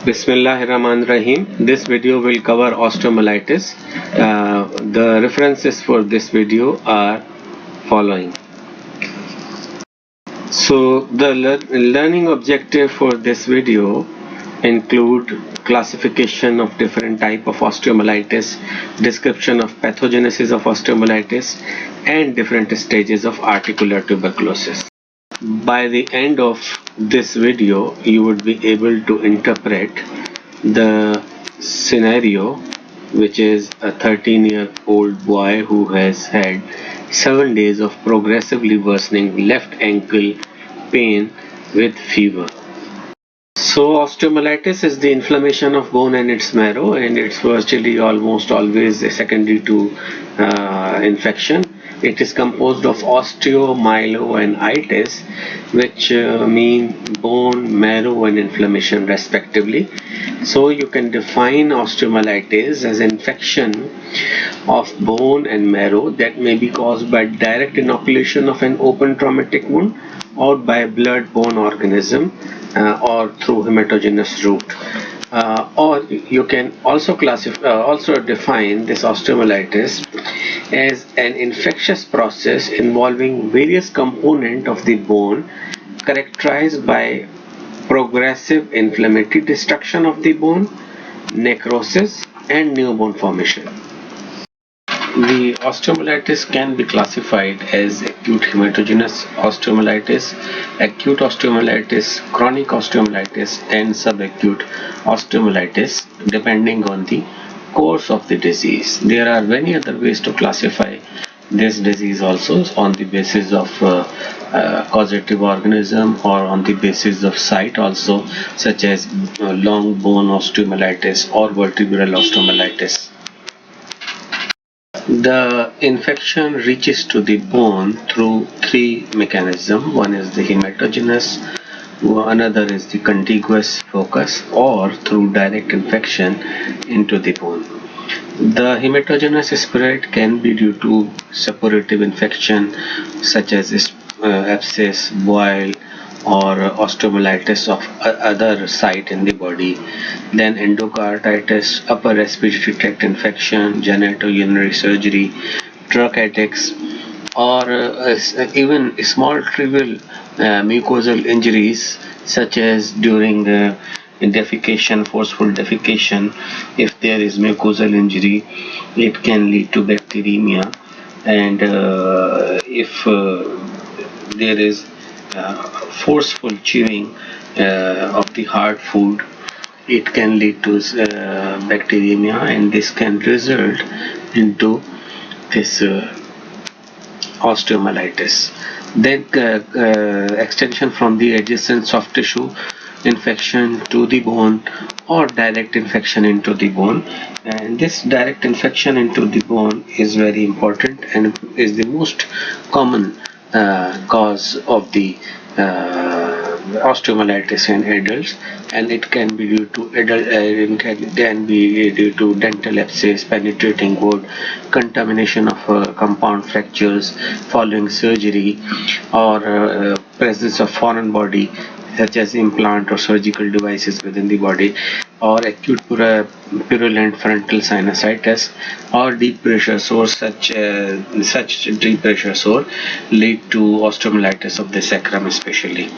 Bismillahirrahmanirrahim. This video will cover osteomyelitis. The references for this video are following. So the learning objective for this video include classification of different type of osteomyelitis, description of pathogenesis of osteomyelitis, and different stages of articular tuberculosis. By the end of this video, you would be able to interpret the scenario, which is a 13-year-old boy who has had 7 days of progressively worsening left ankle pain with fever. So osteomyelitis is the inflammation of bone and its marrow, and it's virtually almost always secondary to infection. It is composed of osteomyelitis, which mean bone, marrow, and inflammation respectively. So you can define osteomyelitis as infection of bone and marrow that may be caused by direct inoculation of an open traumatic wound or by blood-borne organism or through hematogenous route. Or you can also define this osteomyelitis as an infectious process involving various components of the bone characterized by progressive inflammatory destruction of the bone, necrosis, and new bone formation. The osteomyelitis can be classified as acute hematogenous osteomyelitis, acute osteomyelitis, chronic osteomyelitis, and subacute osteomyelitis depending on the course of the disease. There are many other ways to classify this disease also, on the basis of causative organism or on the basis of site also, such as long bone osteomyelitis or vertebral osteomyelitis. The infection reaches to the bone through three mechanisms. One is the hematogenous, another is the contiguous focus, or through direct infection into the bone. The hematogenous spread can be due to suppurative infection such as abscess, boil, or osteomyelitis of other site in the body. Then endocarditis, upper respiratory tract infection, genitourinary surgery, tracheitis, or even small trivial mucosal injuries such as during defecation, forceful defecation. If there is mucosal injury, it can lead to bacteremia, and if there is forceful chewing of the hard food, it can lead to bacteremia, and this can result into this osteomyelitis. Then extension from the adjacent soft tissue infection to the bone, or direct infection into the bone. And this direct infection into the bone is very important and is the most common cause of the osteomyelitis in adults, and it can be due to dental abscess, penetrating wound, contamination of compound fractures following surgery, or presence of foreign body such as implant or surgical devices within the body, or acute purulent frontal sinusitis, or deep pressure sore. Such deep pressure sore lead to osteomyelitis of the sacrum especially.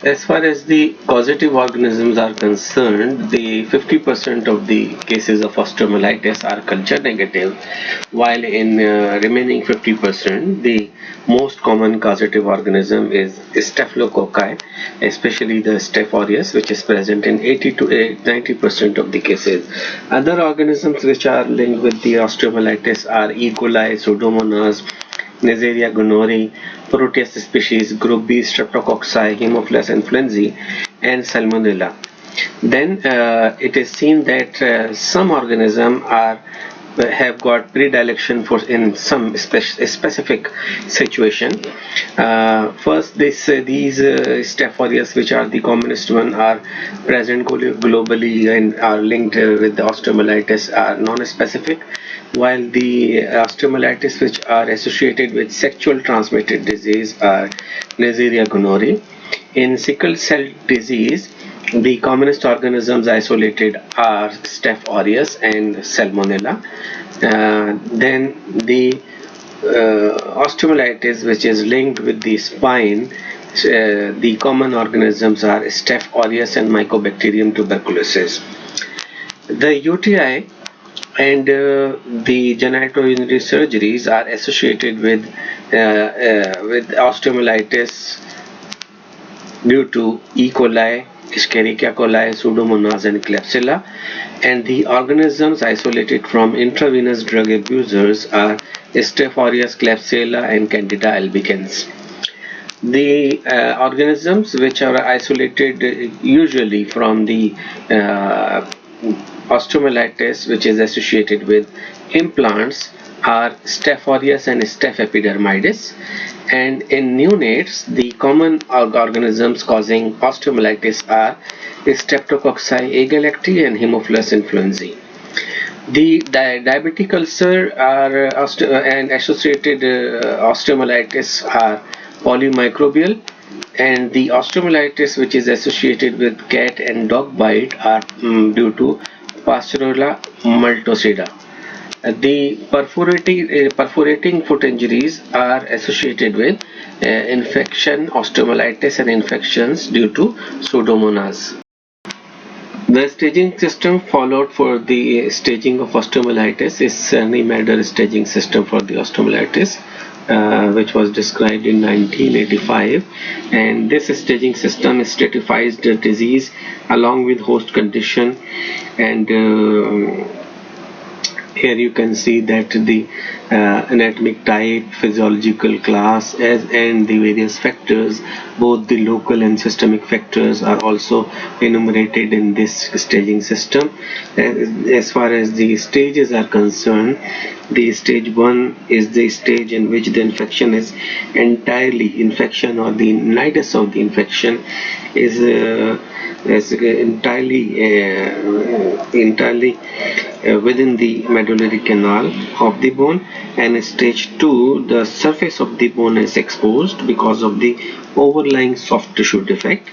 As far as the causative organisms are concerned, the 50% of the cases of osteomyelitis are culture negative, while in remaining 50%, the most common causative organism is staphylococci, especially the Staph aureus, which is present in 80 to 90% of the cases. Other organisms which are linked with the osteomyelitis are E. coli, Pseudomonas, Neisseria gonorrhoeae, Proteus species, Group B, Streptococci, Haemophilus influenzae, and Salmonella. Then it is seen that some organisms have got predilection for in some specific situation. First, these Staph aureus, which are the commonest one, are present globally and are linked with the osteomyelitis, are non-specific, while the osteomyelitis which are associated with sexual transmitted disease are Neisseria gonorrhoeae, In sickle cell disease, the commonest organisms isolated are Staph aureus and Salmonella. Then the osteomyelitis, which is linked with the spine, the common organisms are Staph aureus and Mycobacterium tuberculosis. The UTI and the genitourinary surgeries are associated with osteomyelitis due to E. coli, Escherichia coli, Pseudomonas and Klebsiella, and the organisms isolated from intravenous drug abusers are Staph aureus, Klebsiella and Candida albicans. The organisms which are isolated usually from the osteomyelitis, which is associated with implants, are Staph aureus and Staph epidermidis, and in neonates the common organisms causing osteomyelitis are Streptococci agalacti and Haemophilus influenzae. The diabetic ulcer are and associated osteomyelitis are polymicrobial, and the osteomyelitis which is associated with cat and dog bite are due to Pasteurella multocida. The perforating foot injuries are associated with infection, osteomyelitis and infections due to Pseudomonas. The staging system followed for the staging of osteomyelitis is Serne-Maeder staging system for the osteomyelitis, which was described in 1985, and this staging system stratifies the disease along with host condition, and here you can see that the anatomic type, physiological class and the various factors, both the local and systemic factors, are also enumerated in this staging system. As far as the stages are concerned, the stage 1 is the stage in which the infection is entirely infection, or the nidus of the infection is entirely within the medullary canal of the bone, and stage 2 the surface of the bone is exposed because of the overlying soft tissue defect.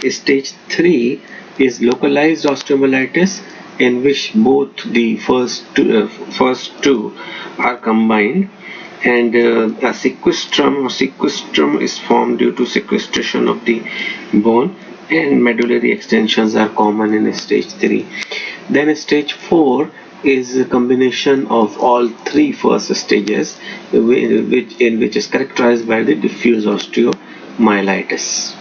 Stage 3 is localized osteomyelitis, in which both the first two are combined, and a sequestrum is formed due to sequestration of the bone, and medullary extensions are common in stage 3. Then stage 4 is a combination of all three first stages, which is characterized by the diffuse osteomyelitis.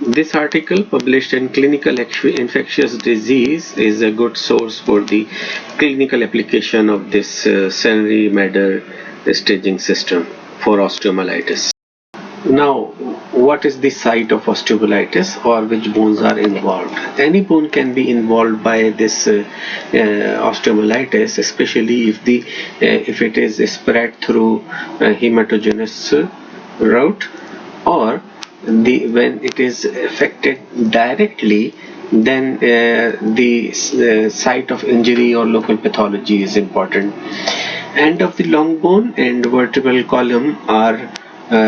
This article, published in Clinical Infectious Disease, is a good source for the clinical application of this Serne-Maeder staging system for osteomyelitis. Now, what is the site of osteomyelitis, or which bones are involved? Any bone can be involved by this osteomyelitis, especially if it is spread through hematogenous route, or when it is affected directly, then the site of injury or local pathology is important. End of the long bone and vertebral column are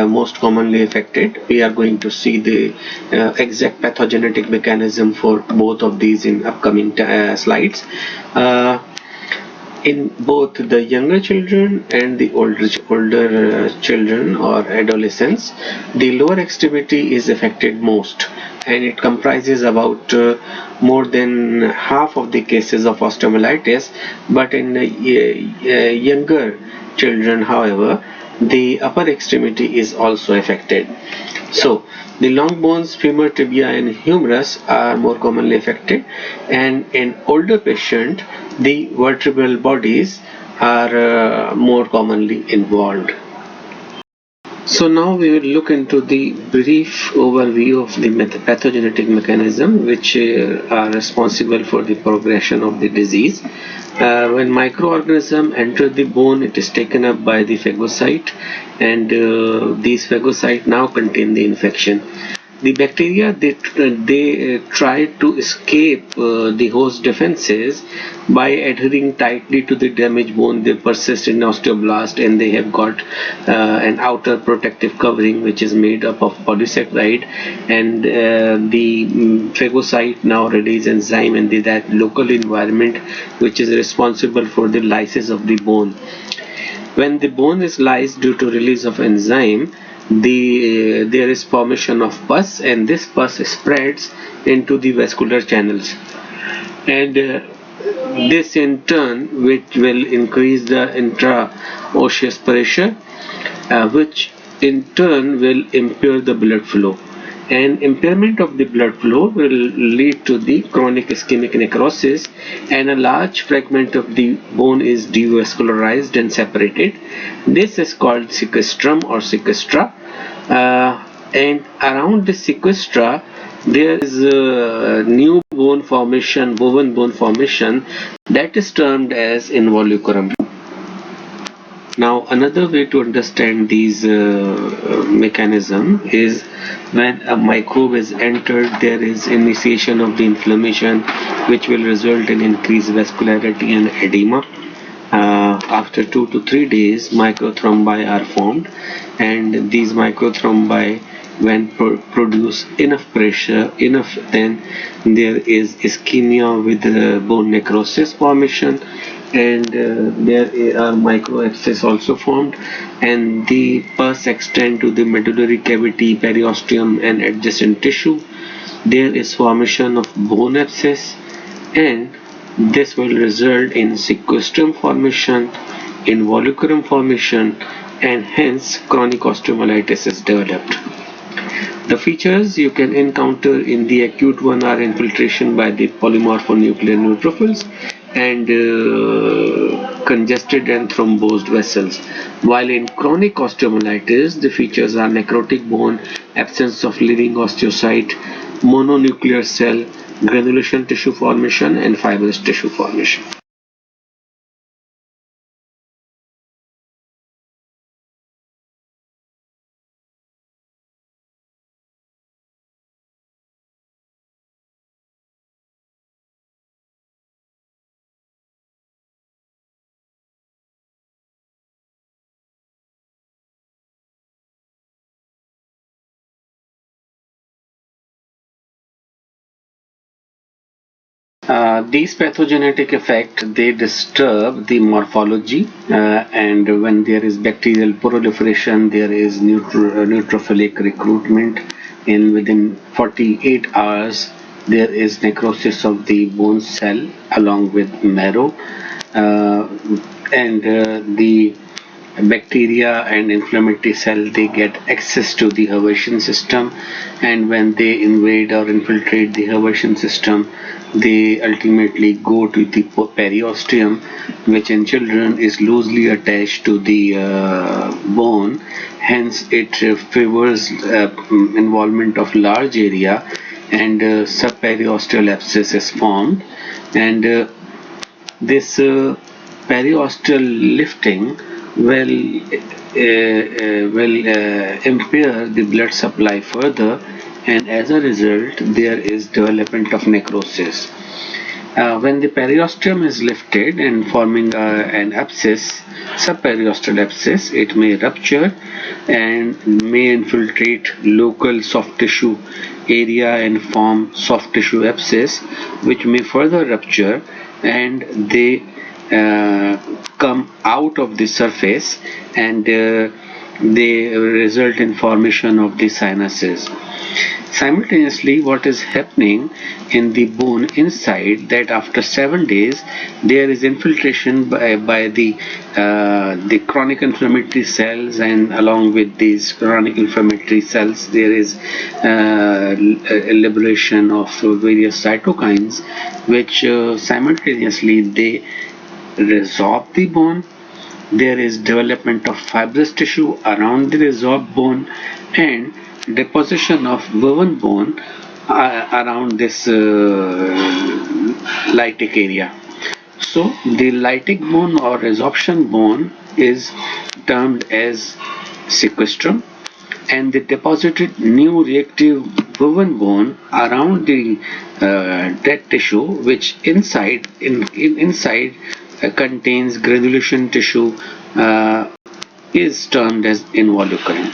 most commonly affected. We are going to see the exact pathogenetic mechanism for both of these in upcoming slides. In both the younger children and the older children or adolescents, the lower extremity is affected most, and it comprises about more than half of the cases of osteomyelitis. But in younger children, however, the upper extremity is also affected. So the long bones, femur, tibia and humerus are more commonly affected, and in older patient the vertebral bodies are more commonly involved. So now we will look into the brief overview of the pathogenetic mechanism which are responsible for the progression of the disease. When microorganism enter the bone, it is taken up by the phagocyte, and these phagocytes now contain the infection. The bacteria, they try to escape the host defenses by adhering tightly to the damaged bone. They persist in osteoblast, and they have got an outer protective covering which is made up of polysaccharide, and the phagocyte now release enzyme and that local environment which is responsible for the lysis of the bone. When the bone is lysed due to release of enzyme, there is formation of pus, and this pus spreads into the vascular channels, and this in turn which will increase the intra-osseous pressure, which in turn will impair the blood flow, and impairment of the blood flow will lead to the chronic ischemic necrosis, and a large fragment of the bone is devascularized and separated. This is called sequestrum or sequestra, and around the sequestra there is a new bone formation, woven bone formation, that is termed as involucrum. Now another way to understand these mechanism is when a microbe is entered, there is initiation of the inflammation which will result in increased vascularity and edema. After 2 to 3 days, microthrombi are formed, and these microthrombi, when produce enough pressure, then there is ischemia with bone necrosis formation, and there are microabscess also formed, and the pus extend to the medullary cavity, periosteum and adjacent tissue. There is formation of bone abscess, and this will result in sequestrum formation, involucrum formation, and hence chronic osteomyelitis is developed. The features you can encounter in the acute one are infiltration by the polymorphonuclear neutrophils and congested and thrombosed vessels, while in chronic osteomyelitis the features are necrotic bone, absence of living osteocyte, mononuclear cell, granulation tissue formation, and fibrous tissue formation. These pathogenic effects, they disturb the morphology, and when there is bacterial proliferation, there is neutrophilic recruitment. Within 48 hours, there is necrosis of the bone cell along with marrow, and the bacteria and inflammatory cell, they get access to the Hawaiian system, and when they invade or infiltrate the Hawaiian system, they ultimately go to the periosteum, which in children is loosely attached to the bone. Hence it favors involvement of large area, and subperiosteal abscess is formed, and this periosteal lifting will impair the blood supply further, and as a result there is development of necrosis. When the periosteum is lifted and forming an abscess, subperiosteal abscess, it may rupture and may infiltrate local soft tissue area and form soft tissue abscess, which may further rupture, and they come out of the surface, and they result in formation of the sinuses. Simultaneously, what is happening in the bone inside, that after 7 days there is infiltration by the chronic inflammatory cells, and along with these chronic inflammatory cells there is liberation of various cytokines, which simultaneously they resorb the bone. There is development of fibrous tissue around the resorbed bone, and deposition of woven bone around this lytic area. So the lytic bone or resorption bone is termed as sequestrum, and they deposited new reactive woven bone around the dead tissue, which inside contains granulation tissue, is termed as involucre.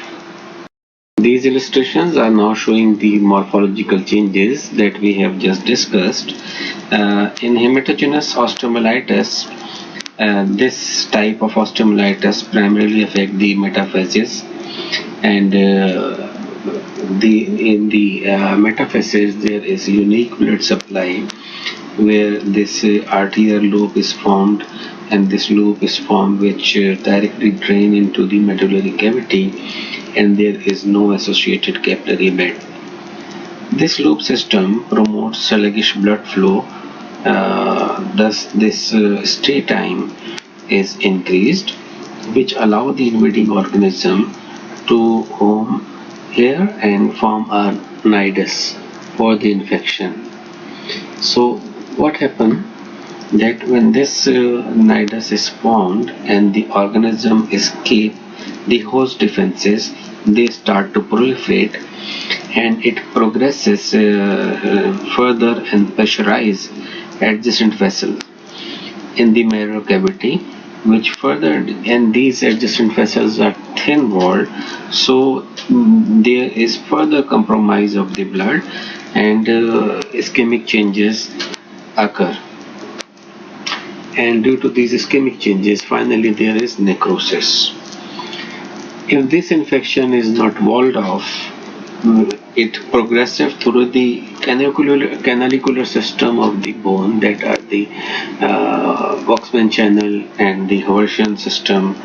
These illustrations are now showing the morphological changes that we have just discussed. In hematogenous osteomyelitis, this type of osteomyelitis primarily affect the metaphyses, and in the metaphyses there is unique blood supply where this arterial loop is formed, and this loop is formed which directly drain into the medullary cavity, and there is no associated capillary bed. This loop system promotes sluggish blood flow, thus this stay time is increased, which allow the invading organism to home here and form a nidus for the infection. So what happens that when this nidus is formed and the organism escape the host defenses, they start to proliferate, and it progresses further and pressurize adjacent vessels in the marrow cavity, which further, and these adjacent vessels are thin walled, so there is further compromise of the blood, and ischemic changes occur. And due to these ischemic changes, finally there is necrosis. If this infection is not walled off, it progresses through the canalicular system of the bone, that are the Waxman channel and the Haversian system,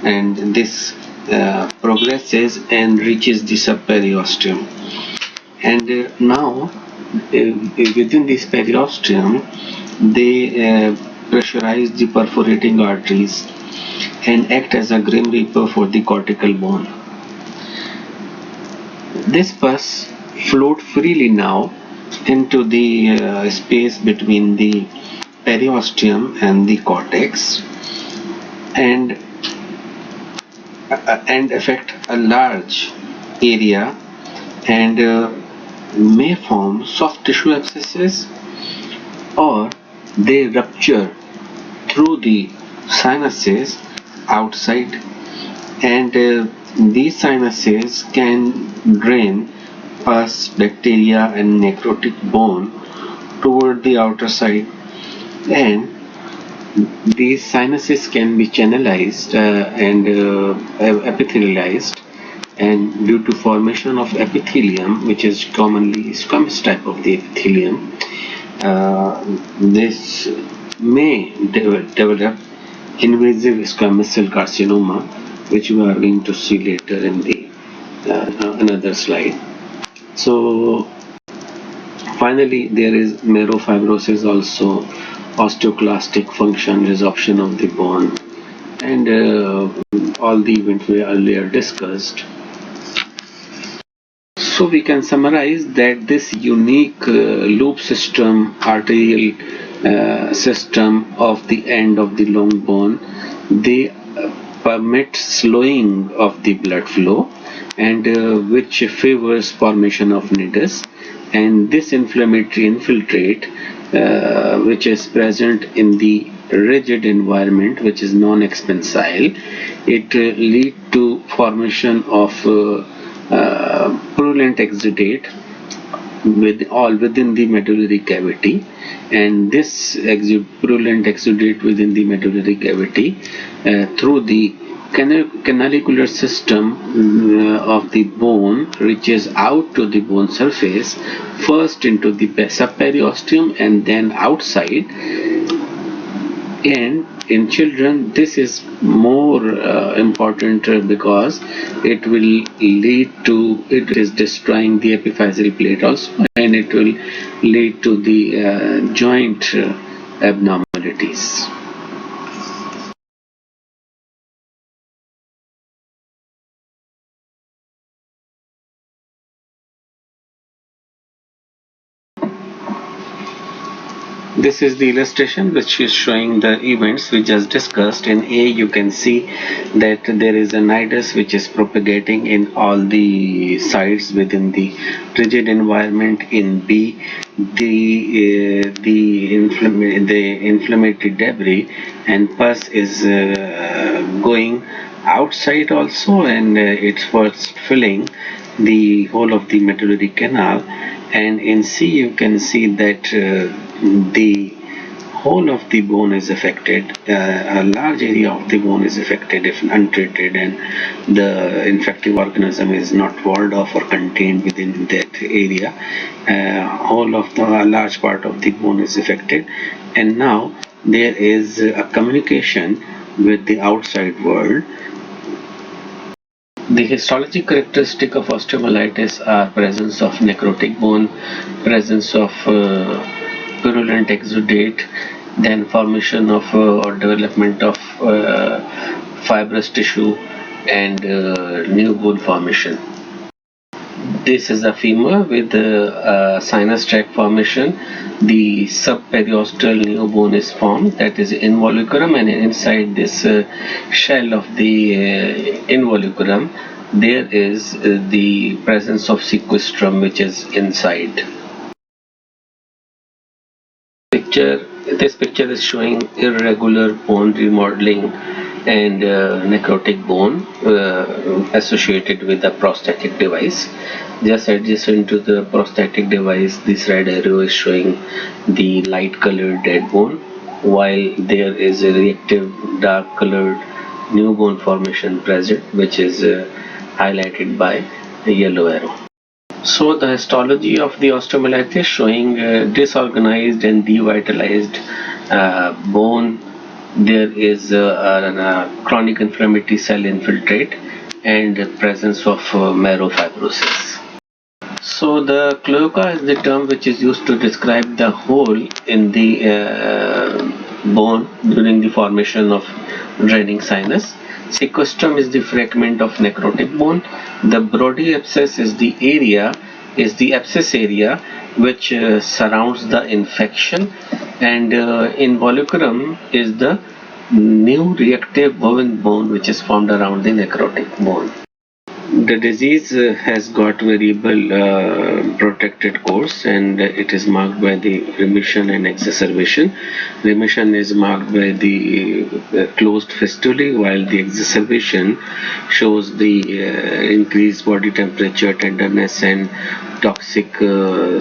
and this progresses and reaches the subperiosteum. And now within this periosteum, they pressurize the perforating arteries and act as a grim reaper for the cortical bone. This pus float freely now into the space between the periosteum and the cortex, and affect a large area, and may form soft tissue abscesses, or they rupture through the sinuses outside, and these sinuses can drain pus, bacteria and necrotic bone toward the outer side, and these sinuses can be channelized and epithelialized, and due to formation of epithelium, which is commonly squamous type of the epithelium, this may develop invasive squamous cell carcinoma, which we are going to see later in the another slide. So finally there is marrowfibrosis, also osteoclastic function, resorption of the bone, and all the events we earlier discussed. So we can summarize that this unique loop system, arterial system of the end of the long bone, they permit slowing of the blood flow, and which favors formation of nidus, and this inflammatory infiltrate which is present in the rigid environment, which is non-expansile, it lead to formation of purulent exudate within the medullary cavity, and this purulent exudate within the medullary cavity through the canalicular system of the bone reaches out to the bone surface, first into the subperiosteum and then outside. And in children this is more important because it will lead to, it is destroying the epiphyseal plate also, and it will lead to the joint abnormalities. This is the illustration which is showing the events we just discussed. In A, you can see that there is a nidus which is propagating in all the sides within the rigid environment. In B, the inflammatory debris and pus is going outside also, and it's first filling the whole of the medullary canal. And in C, you can see that the whole of the bone is affected. A large area of the bone is affected if untreated, and the infective organism is not walled off or contained within that area. A large part of the bone is affected, and now there is a communication with the outside world. The histology characteristic of osteomyelitis are presence of necrotic bone, presence of purulent exudate, then formation of or development of fibrous tissue, and new bone formation. This is a femur with sinus tract formation. The subperiosteal new bone is formed, that is involucrum, and inside this shell of the involucrum there is the presence of sequestrum, which is inside. This picture is showing irregular bone remodeling and necrotic bone associated with the prosthetic device. Just adjacent to the prosthetic device, this red arrow is showing the light colored dead bone, while there is a reactive dark colored new bone formation present, which is highlighted by the yellow arrow. So the histology of the osteomyelitis showing disorganized and devitalized bone. There is a chronic inflammatory cell infiltrate and presence of marrow fibrosis. So the cloaca is the term which is used to describe the hole in the bone during the formation of draining sinus. Sequestrum is the fragment of necrotic bone. The Brody abscess is the abscess area which surrounds the infection, and involucrum is the new reactive woven bone which is formed around the necrotic bone. The disease has got variable protected course, and it is marked by the remission and exacerbation. Remission is marked by the closed fistulae, while the exacerbation shows the increased body temperature, tenderness, and toxic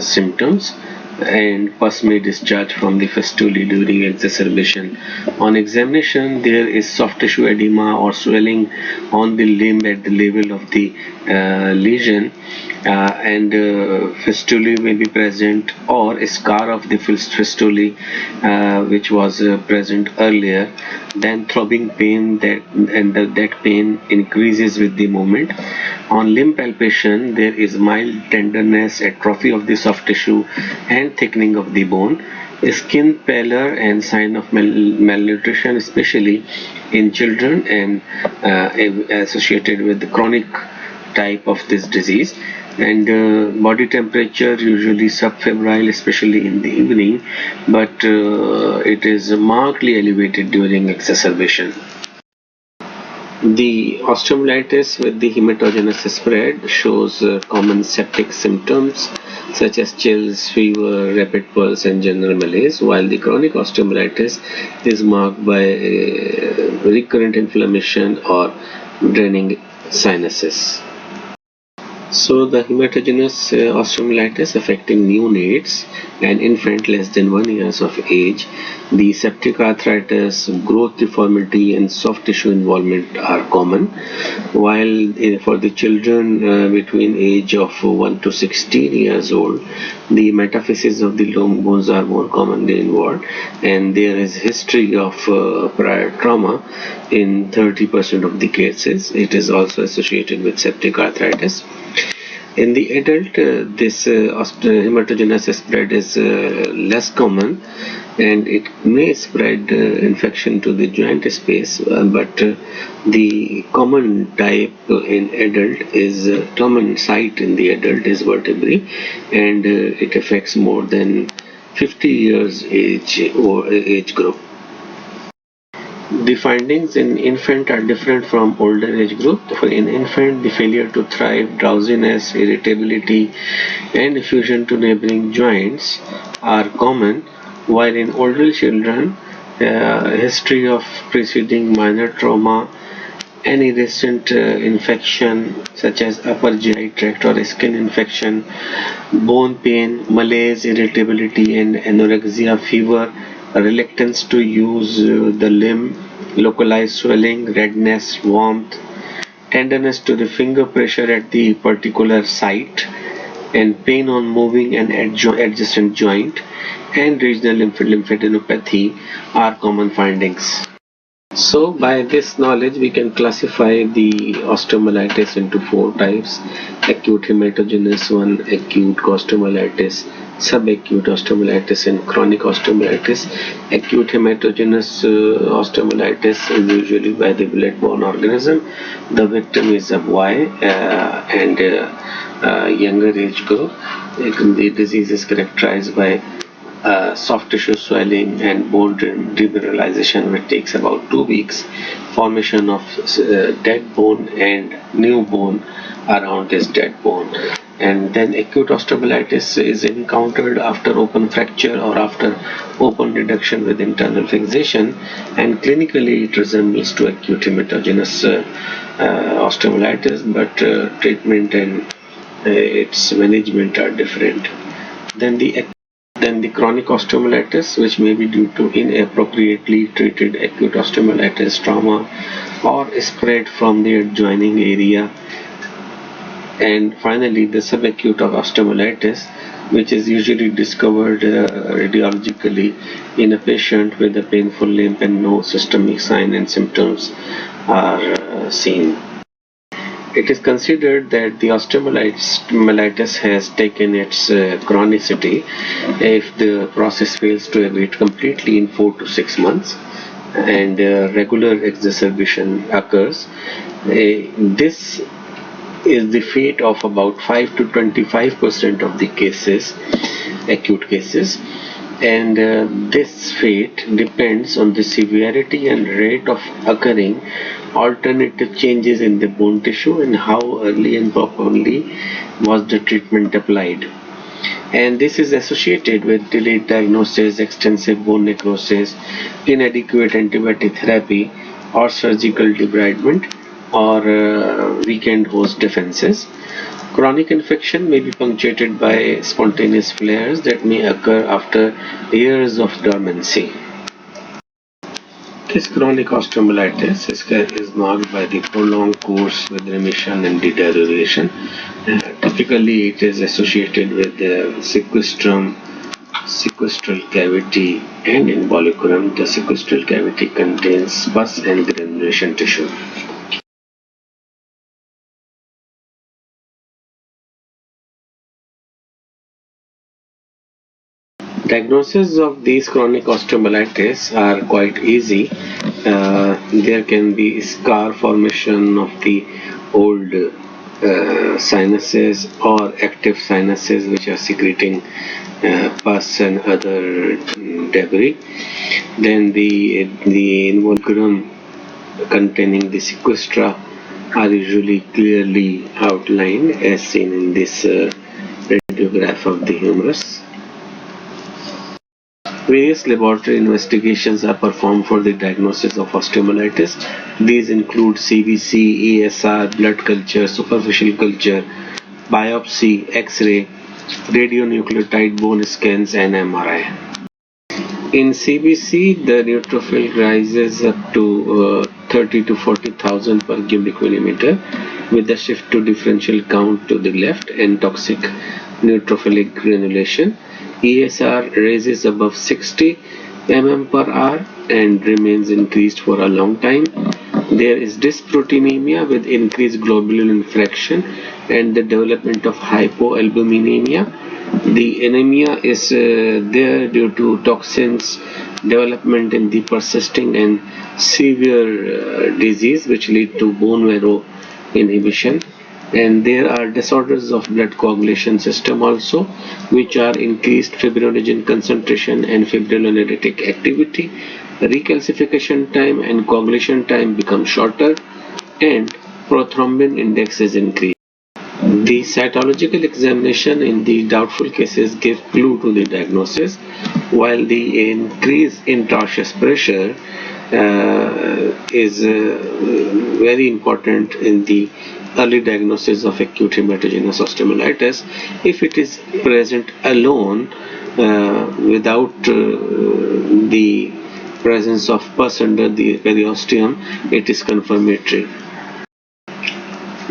symptoms. And pus may discharge from the fistulae during exacerbation. On examination, there is soft tissue edema or swelling on the limb at the level of the lesion, and fistulae may be present, or a scar of the fistulae which was present earlier. Then throbbing pain, that pain increases with the movement. On limb palpation, there is mild tenderness, atrophy of the soft tissue, and thickening of the bone. Skin pallor and sign of malnutrition, especially in children, and associated with the chronic type of this disease. And body temperature usually subfebrile, especially in the evening, but it is markedly elevated during exacerbation. The osteomyelitis with the hematogenous spread shows common septic symptoms such as chills, fever, rapid pulse, and general malaise, while the chronic osteomyelitis is marked by recurrent inflammation or draining sinuses. So the hematogenous osteomyelitis affecting neonates and infant less than 1 year of age. The septic arthritis, growth deformity, and soft tissue involvement are common, while for the children between age of 1 to 16 years old, the metaphysis of the long bones are more commonly involved, and there is history of prior trauma in 30% of the cases. It is also associated with septic arthritis. In the adult, this hematogenous spread is less common, and it may spread infection to the joint space, but the common type in adult is common site in the adult is vertebrae, and it affects more than 50 years age group. The findings in infant are different from older age group. For in infant, the failure to thrive, drowsiness, irritability, and effusion to neighboring joints are common, while in older children, history of preceding minor trauma, any recent infection such as upper GI tract or skin infection, bone pain, malaise, irritability, and anorexia, fever, reluctance to use the limb, localized swelling, redness, warmth, tenderness to the finger, pressure at the particular site, and pain on moving and adjacent joint, and regional lymphadenopathy are common findings. So by this knowledge we can classify the osteomyelitis into four types: acute hematogenous one, acute osteomyelitis, subacute osteomyelitis, and chronic osteomyelitis. Acute hematogenous osteomyelitis is usually by the blood-borne organism. The victim is a boy and younger age group. The disease is characterized by soft tissue swelling and bone demineralization, which takes about 2 weeks, formation of dead bone and new bone around this dead bone. And then acute osteomyelitis is encountered after open fracture or after open reduction with internal fixation, and clinically it resembles to acute hematogenous osteomyelitis, but treatment and its management are different. Then the chronic osteomyelitis, which may be due to inappropriately treated acute osteomyelitis trauma or spread from the adjoining area. And finally, the subacute osteomyelitis, which is usually discovered radiologically in a patient with a painful limb and no systemic sign and symptoms are seen. It is considered that the osteomyelitis has taken its chronicity if the process fails to abate completely in 4 to 6 months and regular exacerbation occurs. This is the fate of about 5 to 25% of the cases, acute cases, and this fate depends on the severity and rate of occurring alternative changes in the bone tissue and how early and properly was the treatment applied. And this is associated with delayed diagnosis, extensive bone necrosis, inadequate antibiotic therapy, or surgical debridement, or weakened host defenses. Chronic infection may be punctuated by spontaneous flares that may occur after years of dormancy. This chronic osteomyelitis is marked by the prolonged course with remission and deterioration. Typically, it is associated with the sequestrum, sequestral cavity, and involucrum. The sequestral cavity contains pus and granulation tissue. Diagnosis of these chronic osteomyelitis are quite easy. There can be scar formation of the old sinuses or active sinuses which are secreting pus and other debris. Then the involucrum containing the sequestra are usually clearly outlined as seen in this radiograph of the humerus. Various laboratory investigations are performed for the diagnosis of osteomyelitis. These include CBC, ESR, blood culture, superficial culture, biopsy, X-ray, radionuclide bone scans, and MRI. In CBC, the neutrophil rises up to 30 to 40,000 per cubic millimeter with a shift to differential count to the left and toxic neutrophilic granulation. ESR raises above 60 mm per hour and remains increased for a long time. There is dysproteinemia with increased globulin fraction and the development of hypoalbuminemia. The anemia is there due to toxins development in the persisting and severe disease which lead to bone marrow inhibition. And there are disorders of blood coagulation system also, which are increased fibrinogen concentration and fibrinolytic activity. Recalcification time and coagulation time become shorter, and prothrombin index is increased. The cytological examination in the doubtful cases give clue to the diagnosis, while the increase in tortuous pressure is very important in the early diagnosis of acute hematogenous osteomyelitis. If it is present alone without the presence of pus under the periosteum, it is confirmatory.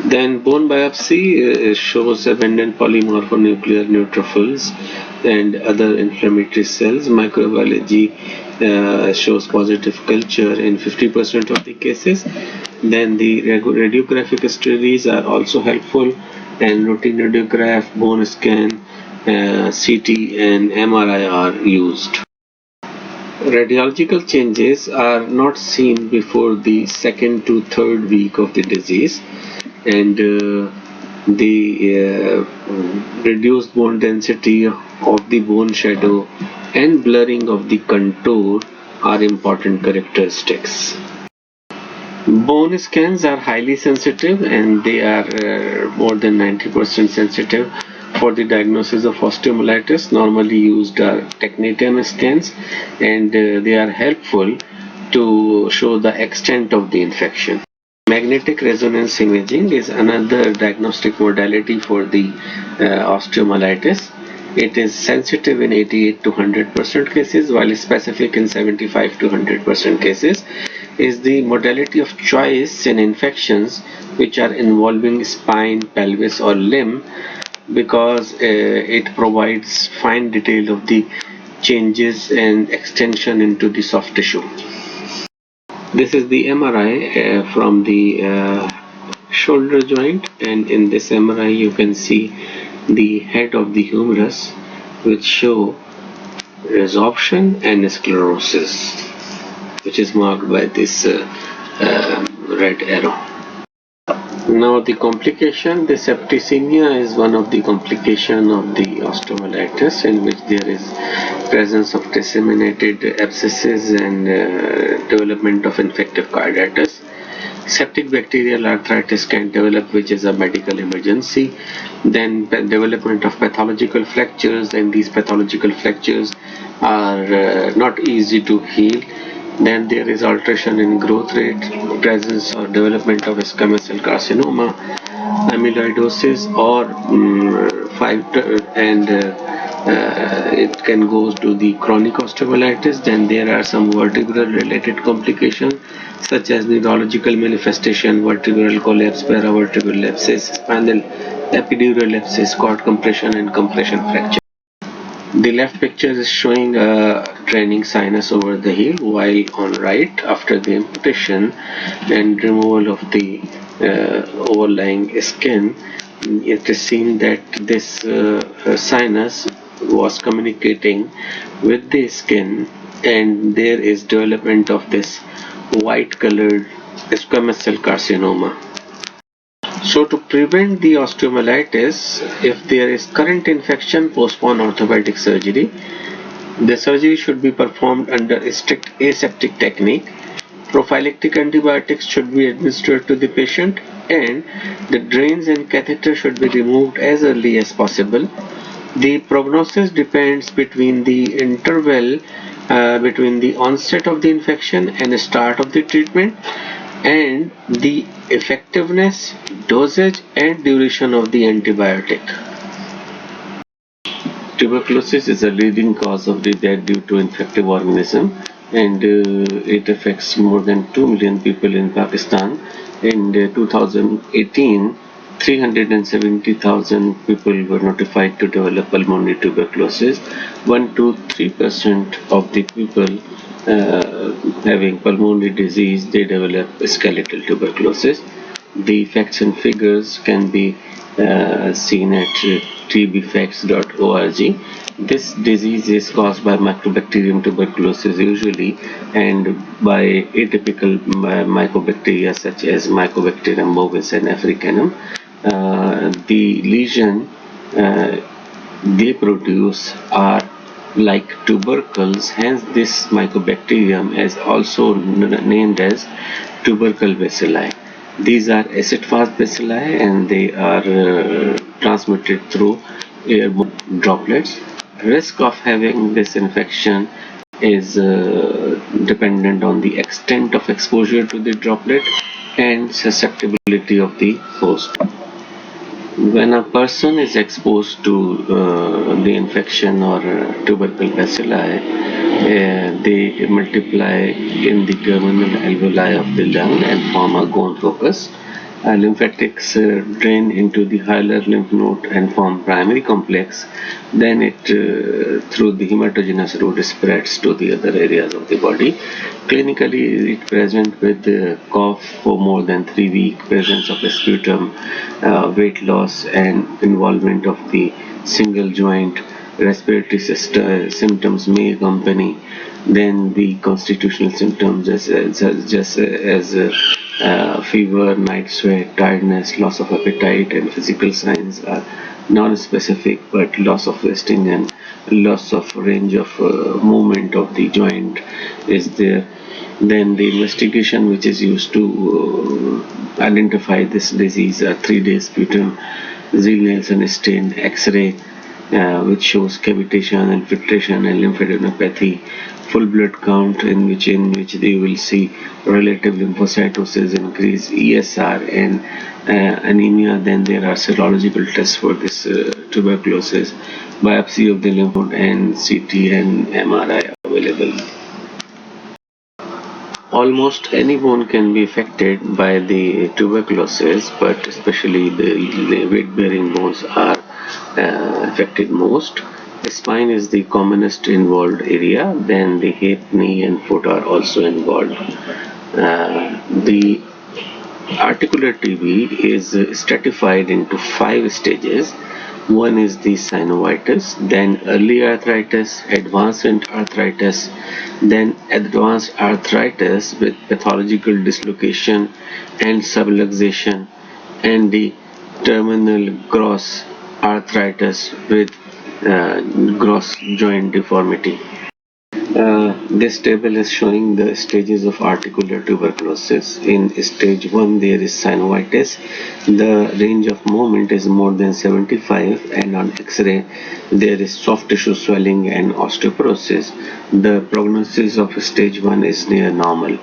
Then bone biopsy shows abundant polymorphonuclear neutrophils and other inflammatory cells. Microbiology shows positive culture in 50% of the cases. Then the radiographic studies are also helpful, and routine radiograph, bone scan, CT and MRI are used. Radiological changes are not seen before the second to third week of the disease, and the reduced bone density of the bone shadow and blurring of the contour are important characteristics. Bone scans are highly sensitive, and they are more than 90% sensitive for the diagnosis of osteomyelitis. Normally used are technetium scans, and they are helpful to show the extent of the infection. Magnetic resonance imaging is another diagnostic modality for the osteomyelitis. It is sensitive in 88 to 100% cases, while specific in 75 to 100% cases. Is the modality of choice in infections which are involving spine, pelvis or limb, because it provides fine detail of the changes and extension into the soft tissue. This is the MRI from the shoulder joint, and in this MRI you can see the head of the humerus, which show resorption and sclerosis, which is marked by this red arrow. Now the complication, the septicemia is one of the complication of the osteomyelitis, in which there is presence of disseminated abscesses and development of infective carditis. Septic bacterial arthritis can develop, which is a medical emergency. Then development of pathological fractures, and these pathological fractures are not easy to heal. Then there is alteration in growth rate, presence or development of squamous cell carcinoma, amyloidosis, or it can go to the chronic osteomyelitis. Then there are some vertebral related complications such as neurological manifestation, vertebral collapse, paravertebral abscess, spinal epidural abscess, cord compression and compression fracture. The left picture is showing a draining sinus over the heel, while on right, after the amputation and removal of the overlying skin, it is seen that this sinus was communicating with the skin, and there is development of this white colored squamous cell carcinoma. So to prevent the osteomyelitis, if there is current infection, postpone orthopedic surgery. The surgery should be performed under a strict aseptic technique. Prophylactic antibiotics should be administered to the patient, and the drains and catheter should be removed as early as possible. The prognosis depends between the interval between the onset of the infection and the start of the treatment, and the effectiveness, dosage and duration of the antibiotic. Tuberculosis is a leading cause of the death due to infective organism, and it affects more than 2 million people in Pakistan. In 2018, 370,000 people were notified to develop pulmonary tuberculosis. 1 to 3% of the people having pulmonary disease, they develop skeletal tuberculosis. The facts and figures can be seen at tbfacts.org. This disease is caused by Mycobacterium tuberculosis usually, and by atypical mycobacteria such as Mycobacterium bovis and africanum. the lesion they produce are like tubercles, hence this mycobacterium is also named as tubercle bacilli. These are acid-fast bacilli and they are transmitted through airborne droplets. Risk of having this infection is dependent on the extent of exposure to the droplet and susceptibility of the host. When a person is exposed to the infection or tubercle bacilli, they multiply in the terminal alveoli of the lung and form a gone focus. Lymphatics drain into the hilar lymph node and form primary complex. Then it through the hematogenous route spreads to the other areas of the body. Clinically, it presents with cough for more than 3 weeks, presence of sputum, weight loss, and involvement of the single joint. Respiratory symptoms may accompany. Then the constitutional symptoms just as fever, night sweat, tiredness, loss of appetite, and physical signs are non-specific, but loss of wasting and loss of range of movement of the joint is there. Then the investigation which is used to identify this disease are 3-day sputum, Ziehl-Neelsen stain, X-ray, which shows cavitation, infiltration, and lymphadenopathy. Full blood count in which they will see relative lymphocytosis increase, ESR, and anemia. Then there are serological tests for this tuberculosis, biopsy of the lymph node, and CT and MRI available. Almost any bone can be affected by the tuberculosis, but especially the weight-bearing bones are affected most. The spine is the commonest involved area, then the hip, knee, and foot are also involved. The articular TB is stratified into 5 stages. One is the synovitis, then early arthritis, advanced arthritis, then advanced arthritis with pathological dislocation and subluxation, and the terminal gross arthritis with gross joint deformity. This table is showing the stages of articular tuberculosis. In stage 1 there is synovitis. The range of movement is more than 75, and on X-ray there is soft tissue swelling and osteoporosis. The prognosis of stage 1 is near normal.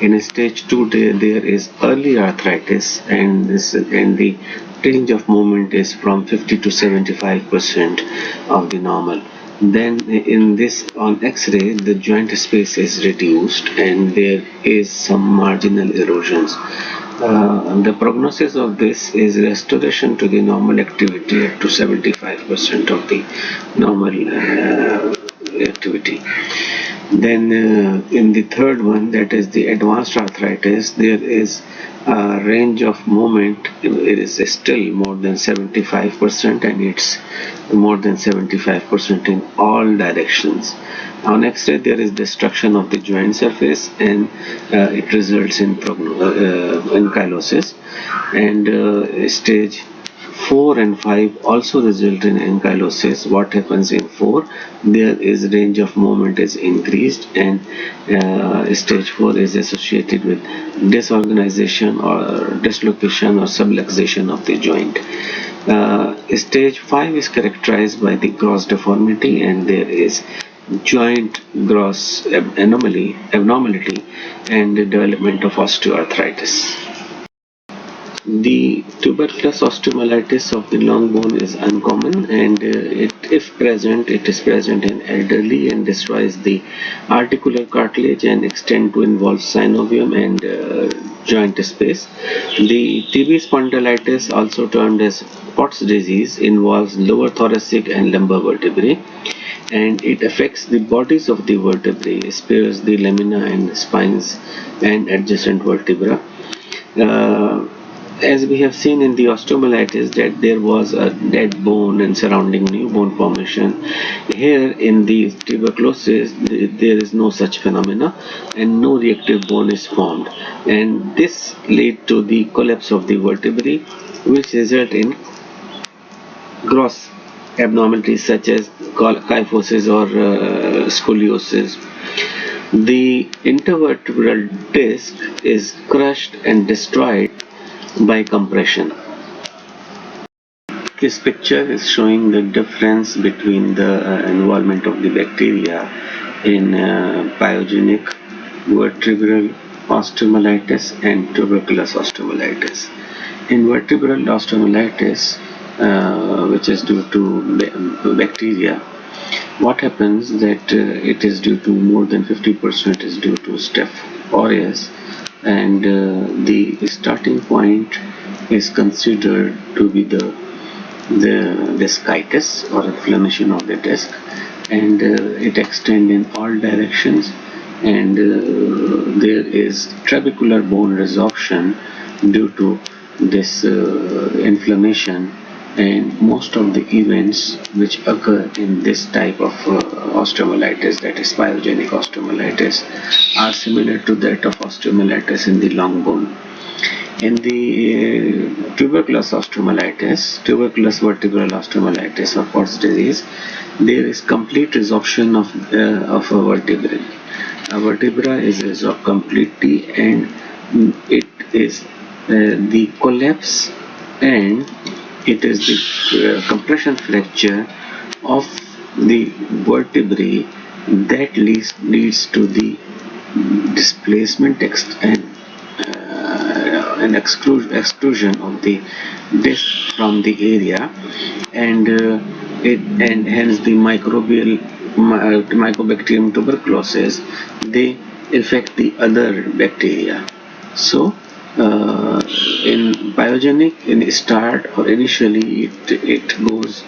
In stage 2 there is early arthritis, and the range of movement is from 50 to 75% of the normal. Then in this on X-ray the joint space is reduced and there is some marginal erosions. The prognosis of this is restoration to the normal activity up to 75% of the normal activity. Then in the third one, that is the advanced arthritis, there is a range of movement. It is still more than 75%, and it's more than 75% in all directions. On X-ray there is destruction of the joint surface, and it results in ankylosis, and stage 4 and 5 also result in ankylosis. What happens in 4? There is range of movement is increased, and stage 4 is associated with disorganization or dislocation or subluxation of the joint. Stage 5 is characterized by the gross deformity, and there is joint gross abnormality and the development of osteoarthritis. The tuberculous osteomyelitis of the long bone is uncommon, and if present, it is present in elderly and destroys the articular cartilage and extend to involve synovium and joint space. The TB spondylitis, also termed as Pott's disease, involves lower thoracic and lumbar vertebrae, and it affects the bodies of the vertebrae, spares the lamina and spines and adjacent vertebra. as we have seen in the osteomyelitis that there was a dead bone and surrounding new bone formation, here in the tuberculosis there is no such phenomena and no reactive bone is formed, and this lead to the collapse of the vertebrae, which result in gross abnormalities such as kyphosis or scoliosis. The intervertebral disc is crushed and destroyed by compression. This picture is showing the difference between the involvement of the bacteria in pyogenic vertebral osteomyelitis and tuberculous osteomyelitis. In vertebral osteomyelitis, which is due to bacteria, what happens that it is due to more than 50% is due to Staph aureus, and the starting point is considered to be the discitis or inflammation of the disc, and it extends in all directions, and there is trabecular bone resorption due to this inflammation, and most of the events which occur in this type of osteomyelitis, that is pyogenic osteomyelitis, are similar to that of osteomyelitis in the long bone. In the tuberculous osteomyelitis, tuberculous vertebral osteomyelitis or Pott's disease, there is complete resorption of a vertebra. A vertebra is resorbed completely, and it is the collapse, and it is the compression fracture of the vertebrae that leads to the displacement and exclusion of the disc from the area, and hence the mycobacterium tuberculosis, they affect the other bacteria. So in pyogenic, in start or initially it goes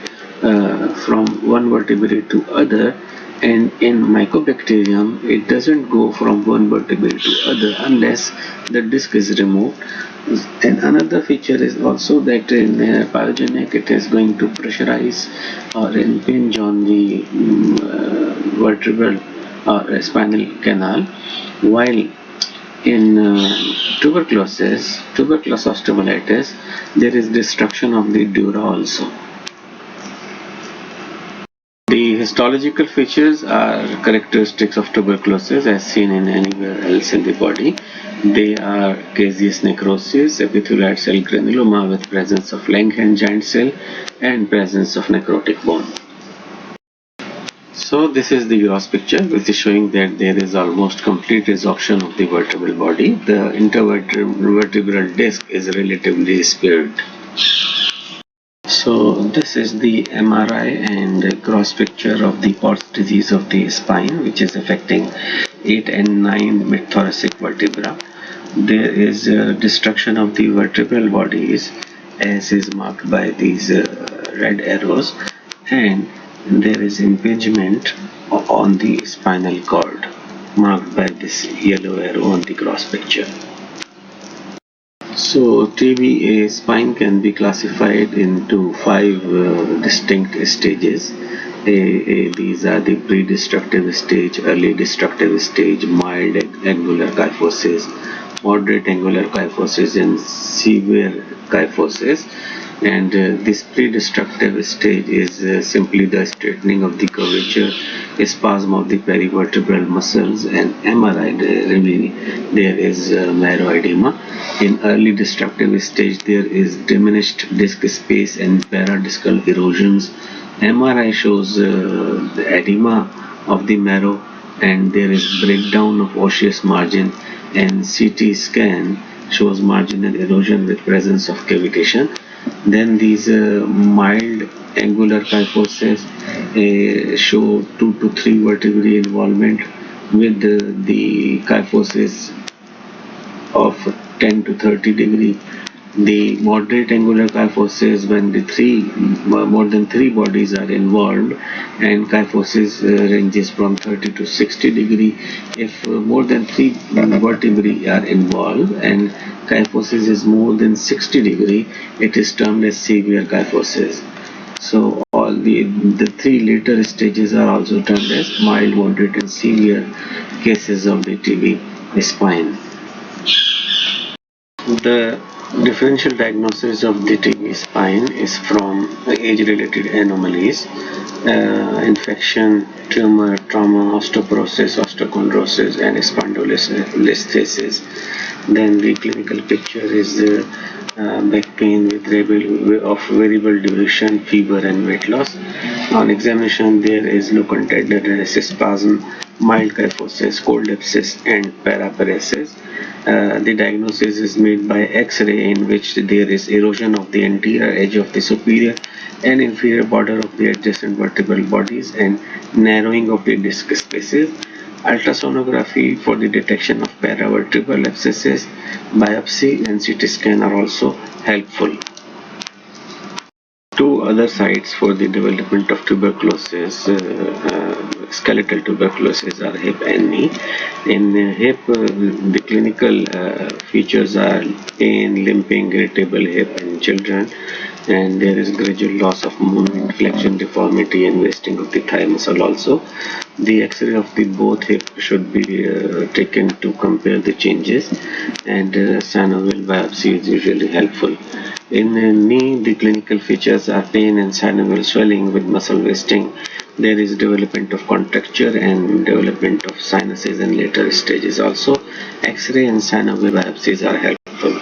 from one vertebrae to other, and in mycobacterium it doesn't go from one vertebrae to other unless the disc is removed. And another feature is also that in pyogenic it is going to pressurize or impinge on the vertebral or spinal canal, while in tuberculous osteomyelitis, there is destruction of the dura also. The histological features are characteristics of tuberculosis as seen in anywhere else in the body. They are caseous necrosis, epithelioid cell granuloma with presence of Langerhans giant cell and presence of necrotic bone. So this is the gross picture, which is showing that there is almost complete resorption of the vertebral body. The intervertebral disc is relatively spared. So this is the MRI and gross picture of the Pott's disease of the spine, which is affecting 8 and 9 mid-thoracic vertebra. There is destruction of the vertebral bodies, as is marked by these red arrows, and there is impingement on the spinal cord, marked by this yellow arrow on the gross picture. So TBA spine can be classified into 5 distinct stages. These are the pre-destructive stage, early destructive stage, mild angular kyphosis, moderate angular kyphosis, and severe kyphosis. And this pre-destructive stage is simply the straightening of the curvature, spasm of the perivertebral muscles, and MRI there is marrow edema. In early destructive stage, there is diminished disc space and paradiscal erosions. MRI shows the edema of the marrow, and there is breakdown of osseous margin, and CT scan shows marginal erosion with presence of cavitation. Then these mild angular kyphosis show 2 to 3 vertebrae involvement with the kyphosis of 10 to 30 degree, The moderate angular kyphosis when the more than three bodies are involved, and kyphosis ranges from 30 to 60 degree. If more than three vertebrae are involved and kyphosis is more than 60 degree, it is termed as severe kyphosis. So all the three later stages are also termed as mild, moderate and severe cases of the TB spine. The differential diagnosis of the TB spine is from age-related anomalies, infection, tumor, trauma, osteoporosis, osteochondrosis, and spondylolisthesis. Then the clinical picture is back pain with variable duration, fever, and weight loss. On examination, there is local tenderness, spasm, mild kyphosis, cold abscess, and paraparesis. The diagnosis is made by X-ray, in which there is erosion of the anterior edge of the superior and inferior border of the adjacent vertebral bodies and narrowing of the disc spaces. Ultrasonography for the detection of paravertebral abscesses, biopsy and CT scan are also helpful. Two other sites for the development of tuberculosis, skeletal tuberculosis, are hip and knee. In hip, the clinical features are pain, limping, irritable hip in children, and there is gradual loss of movement, flexion, deformity, and wasting of the thigh muscle also. The X-ray of the both hip should be taken to compare the changes, and synovial biopsy is usually helpful. In knee, the clinical features are pain and synovial swelling with muscle wasting. There is development of contracture and development of sinuses in later stages also. X-ray and synovial biopsies are helpful.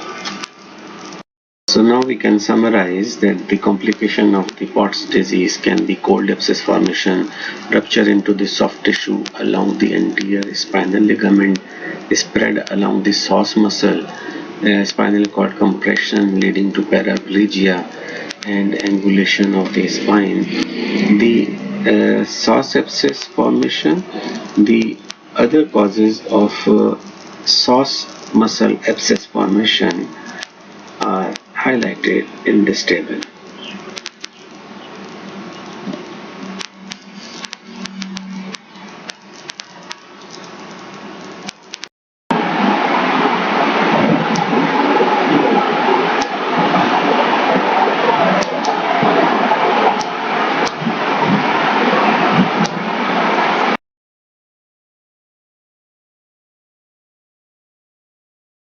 So now we can summarize that the complication of the Pott's disease can be cold abscess formation, rupture into the soft tissue along the anterior spinal ligament, spread along the psoas muscle, spinal cord compression leading to paraplegia and angulation of the spine. The psoas abscess formation, the other causes of psoas muscle abscess formation are highlighted in this table.